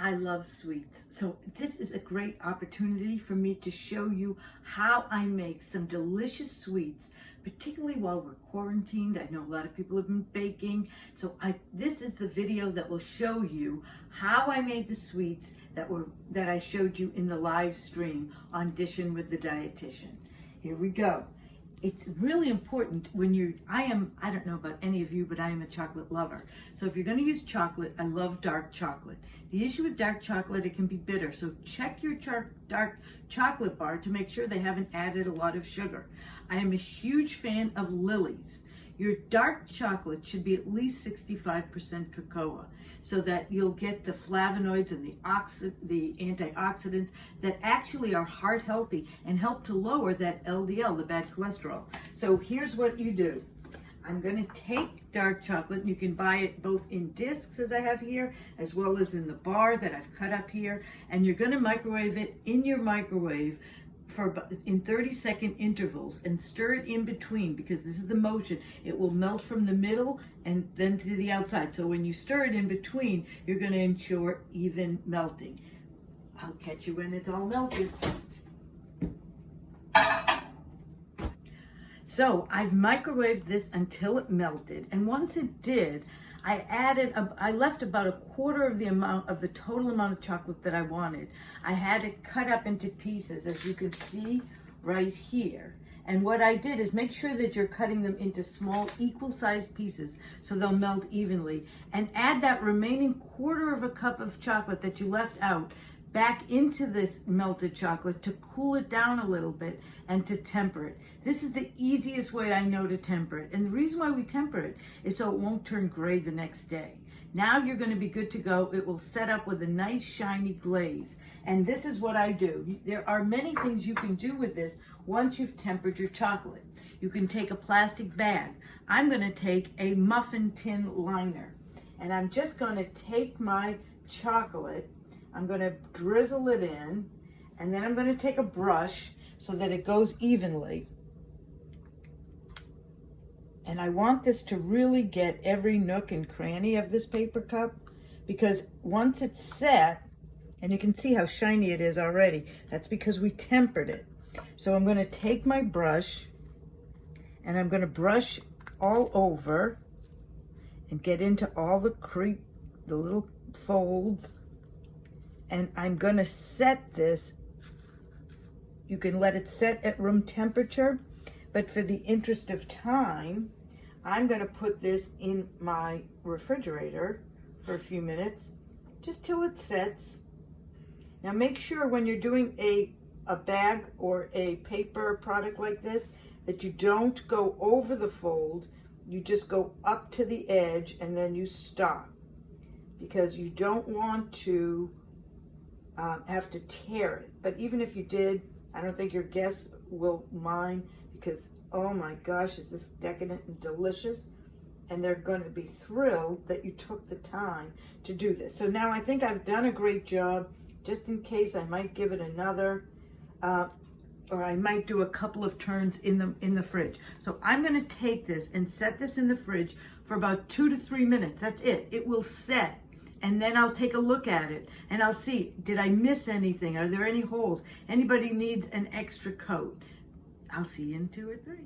I love sweets. So this is a great opportunity for me to show you how I make some delicious sweets, particularly while we're quarantined. I know a lot of people have been baking. So this is the video that will show you how I made the sweets that I showed you in the live stream on Dishing with the Dietitian. Here we go. It's really important when I don't know about any of you, but I am a chocolate lover. So if you're going to use chocolate, I love dark chocolate. The issue with dark chocolate, it can be bitter. So check your dark chocolate bar to make sure they haven't added a lot of sugar. I am a huge fan of Lily's. Your dark chocolate should be at least 65% cocoa, so that you'll get the flavonoids and the antioxidants that actually are heart healthy and help to lower that LDL, the bad cholesterol. So here's what you do. I'm going to take dark chocolate. You can buy it both in discs, as I have here, as well as in the bar that I've cut up here. And you're going to microwave it in your microwave in 30-second intervals, and stir it in between, because this is the motion. It will melt from the middle and then to the outside. So when you stir it in between, you're going to ensure even melting. I'll catch you when it's all melted. So I've microwaved this until it melted, and once it did, I left about a quarter of the amount of the total amount of chocolate that I wanted. I had it cut up into pieces, as you can see right here. And what I did is make sure that you're cutting them into small, equal-sized pieces so they'll melt evenly. And add that remaining quarter of a cup of chocolate that you left out back into this melted chocolate to cool it down a little bit and to temper it. This is the easiest way I know to temper it. And the reason why we temper it is so it won't turn gray the next day. Now you're going to be good to go. It will set up with a nice shiny glaze. And this is what I do. There are many things you can do with this once you've tempered your chocolate. You can take a plastic bag. I'm going to take a muffin tin liner. And I'm just going to take my chocolate, I'm going to drizzle it in, and then I'm going to take a brush so that it goes evenly. And I want this to really get every nook and cranny of this paper cup, because once it's set, and you can see how shiny it is already, that's because we tempered it. So I'm going to take my brush, and I'm going to brush all over and get into all the little folds. And I'm going to set this. You can let it set at room temperature, but for the interest of time, I'm going to put this in my refrigerator for a few minutes, just till it sets. Now make sure when you're doing a bag or a paper product like this, that you don't go over the fold. You just go up to the edge and then you stop, because you don't want to have to tear it. But even if you did, I don't think your guests will mind, because oh my gosh, is this decadent and delicious, and they're going to be thrilled that you took the time to do this. So now I think I've done a great job. Just in case, I might give it another or I might do a couple of turns in the fridge. So I'm going to take this and set this in the fridge for about 2 to 3 minutes. That's it. It will set. And then I'll take a look at it and I'll see, did I miss anything? Are there any holes? Anybody needs an extra coat? I'll see you in 2 or 3.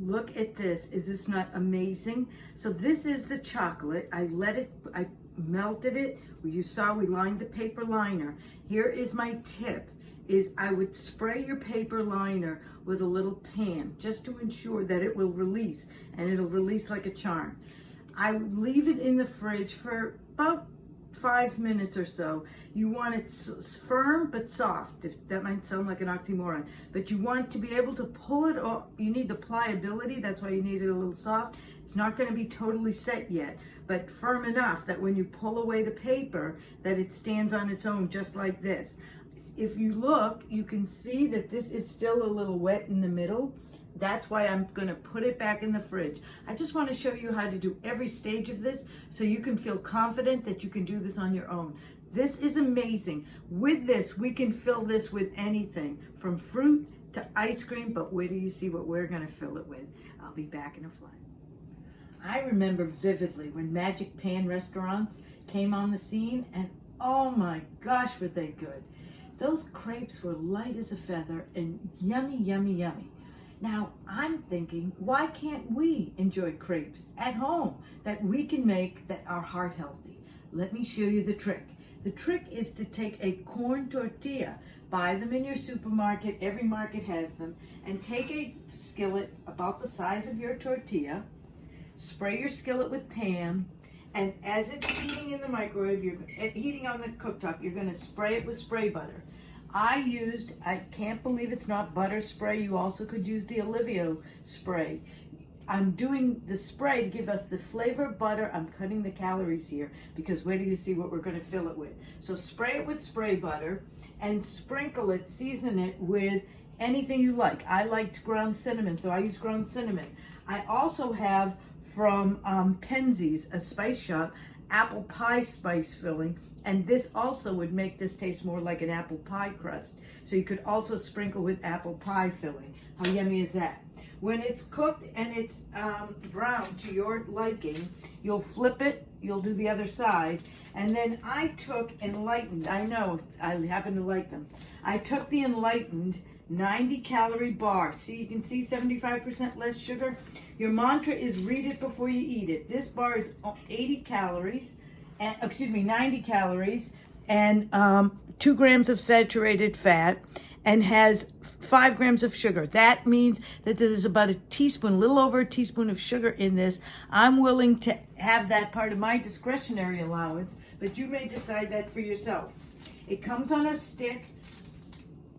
Look at this. Is this not amazing? So this is the chocolate. I melted it. You saw we lined the paper liner. Here is my tip, is I would spray your paper liner with a little pan just to ensure that it will release, and it'll release like a charm. I would leave it in the fridge for about 5 minutes or so. You want it firm but soft. That might sound like an oxymoron, but you want to be able to pull it off. You need the pliability. That's why you need it a little soft. It's not going to be totally set yet, but firm enough that when you pull away the paper, that it stands on its own, just like this. If you look, you can see that this is still a little wet in the middle. That's why I'm going to put it back in the fridge. I just want to show you how to do every stage of this so you can feel confident that you can do this on your own. This is amazing. With this, we can fill this with anything from fruit to ice cream, but wait till you see what we're going to fill it with. I'll be back in a flash. I remember vividly when Magic Pan restaurants came on the scene, and Oh my gosh, were they good. Those crepes were light as a feather and yummy, yummy, yummy. Now, I'm thinking, why can't we enjoy crepes at home that we can make that are heart healthy? Let me show you the trick. The trick is to take a corn tortilla, buy them in your supermarket, every market has them, and take a skillet about the size of your tortilla, spray your skillet with Pam, and as it's heating in the microwave, heating on the cooktop, you're gonna spray it with spray butter. I can't believe it's not butter spray. You also could use the Olivio spray. I'm doing the spray to give us the flavor of butter. I'm cutting the calories here because wait till you see what we're going to fill it with. So spray it with spray butter and sprinkle it, season it with anything you like. I liked ground cinnamon, so I use ground cinnamon. I also have from Penzeys, a spice shop, apple pie spice filling. And this also would make this taste more like an apple pie crust. So you could also sprinkle with apple pie filling. How yummy is that? When it's cooked and it's brown to your liking, you'll flip it, you'll do the other side. And then I took Enlightened. I know, I happen to like them. I took the Enlightened 90 calorie bar. See, you can see 75% less sugar. Your mantra is read it before you eat it. This bar is 80 calories. 90 calories and 2 grams of saturated fat and has 5 grams of sugar. That means that there's about a teaspoon, a little over a teaspoon of sugar in this. I'm willing to have that part of my discretionary allowance, but you may decide that for yourself. It comes on a stick.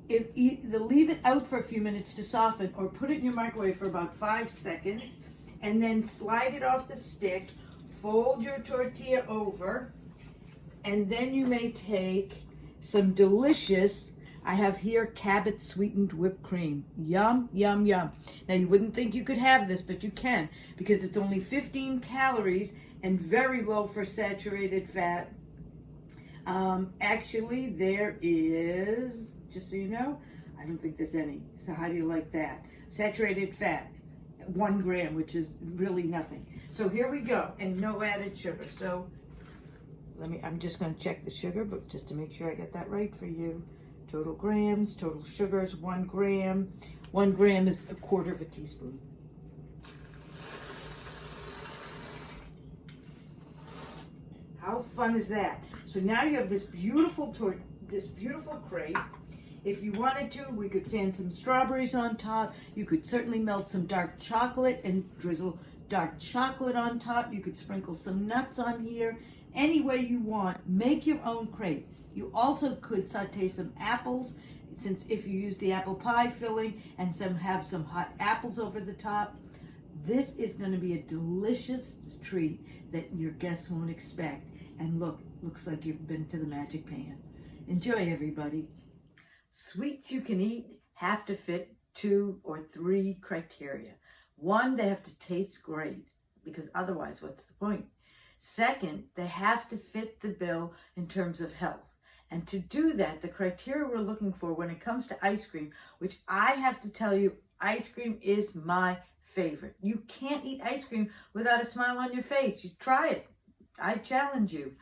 Either leave it out for a few minutes to soften or put it in your microwave for about 5 seconds and then slide it off the stick. Fold your tortilla over, and then you may take some delicious, I have here Cabot sweetened whipped cream. Yum, yum, yum. Now you wouldn't think you could have this, but you can because it's only 15 calories and very low for saturated fat. Actually, there is, just so you know, I don't think there's any. So how do you like that? Saturated fat. 1 gram, which is really nothing. So here we go, and no added sugar. So I'm just going to check the sugar, but just to make sure I get that right for you. Total grams, total sugars, 1 gram. 1 gram is 1/4 teaspoon. How fun is that? So now you have this beautiful crepe. If you wanted to, we could fan some strawberries on top. You could certainly melt some dark chocolate and drizzle dark chocolate on top. You could sprinkle some nuts on here. Any way you want, make your own crepe. You also could saute some apples, since if you use the apple pie filling, and have some hot apples over the top. This is going to be a delicious treat that your guests won't expect. And looks like you've been to the Magic Pan. Enjoy, everybody. Sweets you can eat have to fit 2 or 3 criteria. 1, they have to taste great, because otherwise, what's the point? Second, they have to fit the bill in terms of health. And to do that, the criteria we're looking for when it comes to ice cream, which I have to tell you, ice cream is my favorite. You can't eat ice cream without a smile on your face. You try it. I challenge you.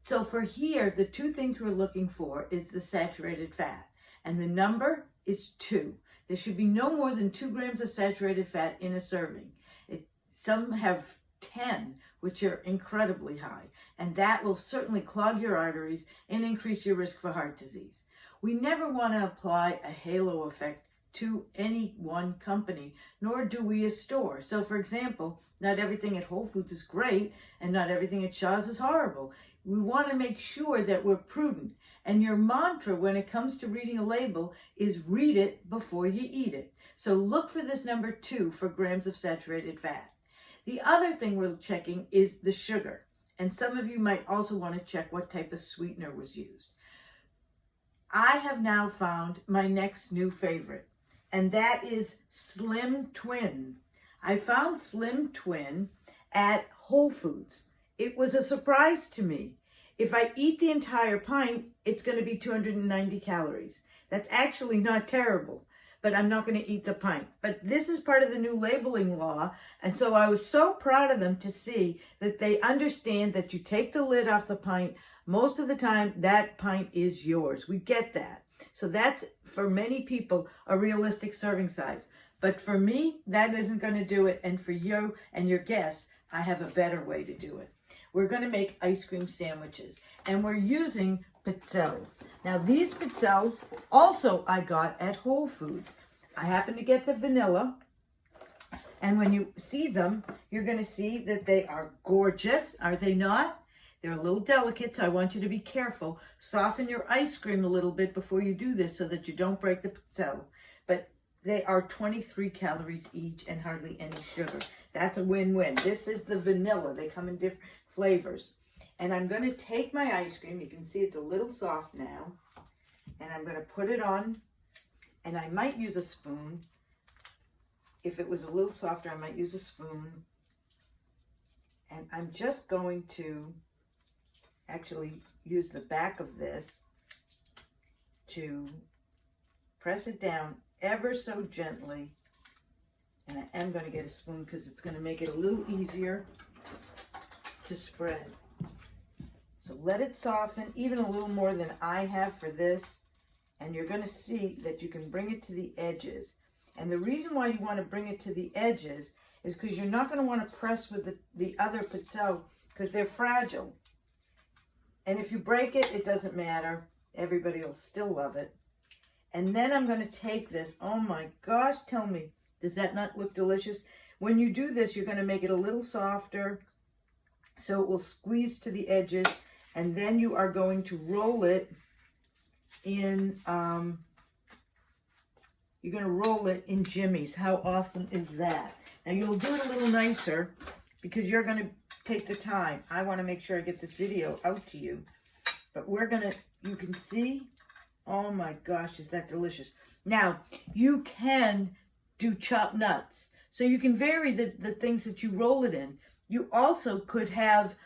So for here, the 2 things we're looking for is the saturated fat. And the number is 2. There should be no more than 2 grams of saturated fat in a serving. Some have 10, which are incredibly high. And that will certainly clog your arteries and increase your risk for heart disease. We never want to apply a halo effect to any one company, nor do we a store. So for example, not everything at Whole Foods is great, and not everything at Shaw's is horrible. We want to make sure that we're prudent. And your mantra when it comes to reading a label is read it before you eat it. So look for this number 2 for grams of saturated fat. The other thing we're checking is the sugar. And some of you might also want to check what type of sweetener was used. I have now found my next new favorite, and that is Slim Twin. I found Slim Twin at Whole Foods. It was a surprise to me. If I eat the entire pint, it's going to be 290 calories. That's actually not terrible, but I'm not going to eat the pint. But this is part of the new labeling law, and so I was so proud of them to see that they understand that you take the lid off the pint, Most of the time, that pint is yours. We get that. So that's, for many people, a realistic serving size. But for me, that isn't going to do it. And for you and your guests, I have a better way to do it. We're going to make ice cream sandwiches. And we're using pizzelles. Now, these pizzelles also I got at Whole Foods. I happen to get the vanilla. And when you see them, you're going to see that they are gorgeous. Are they not? They're a little delicate, so I want you to be careful. Soften your ice cream a little bit before you do this so that you don't break the pizzelle. But they are 23 calories each and hardly any sugar. That's a win-win. This is the vanilla. They come in different flavors. And I'm going to take my ice cream. You can see it's a little soft now. And I'm going to put it on. And I might use a spoon. If it was a little softer, I might use a spoon. And I'm just going to actually use the back of this to press it down ever so gently. And I am going to get a spoon because it's going to make it a little easier to spread. So let it soften even a little more than I have for this. And you're going to see that you can bring it to the edges. And the reason why you want to bring it to the edges is because you're not going to want to press with the other pizzelle because they're fragile. And if you break it, it doesn't matter. Everybody will still love it. And then I'm going to take this. Oh my gosh, tell me, does that not look delicious? When you do this, you're going to make it a little softer so it will squeeze to the edges. And then you are going to roll it in, you're going to roll it in jimmies. How awesome is that? Now you'll do it a little nicer because you're going to take the time. I want to make sure I get this video out to you. But we're going to, you can see, oh my gosh, is that delicious. Now, you can do chopped nuts. So you can vary the things that you roll it in. You also could have,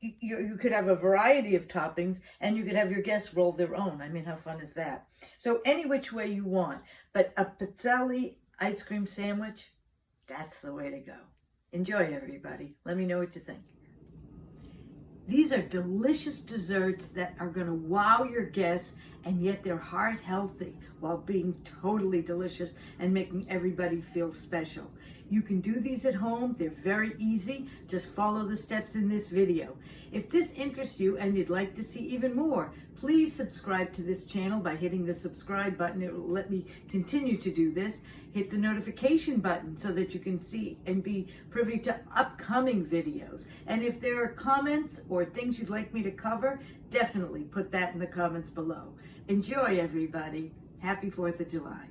you could have a variety of toppings, and you could have your guests roll their own. I mean, how fun is that? So any which way you want. But a pizzelle ice cream sandwich, that's the way to go. Enjoy, everybody. Let me know what you think. These are delicious desserts that are going to wow your guests, and yet they're heart healthy while being totally delicious and making everybody feel special. You can do these at home. They're very easy. Just follow the steps in this video. If this interests you and you'd like to see even more, please subscribe to this channel by hitting the subscribe button. It will let me continue to do this. Hit the notification button so that you can see and be privy to upcoming videos. And if there are comments or things you'd like me to cover, definitely put that in the comments below. Enjoy, everybody. Happy 4th of July.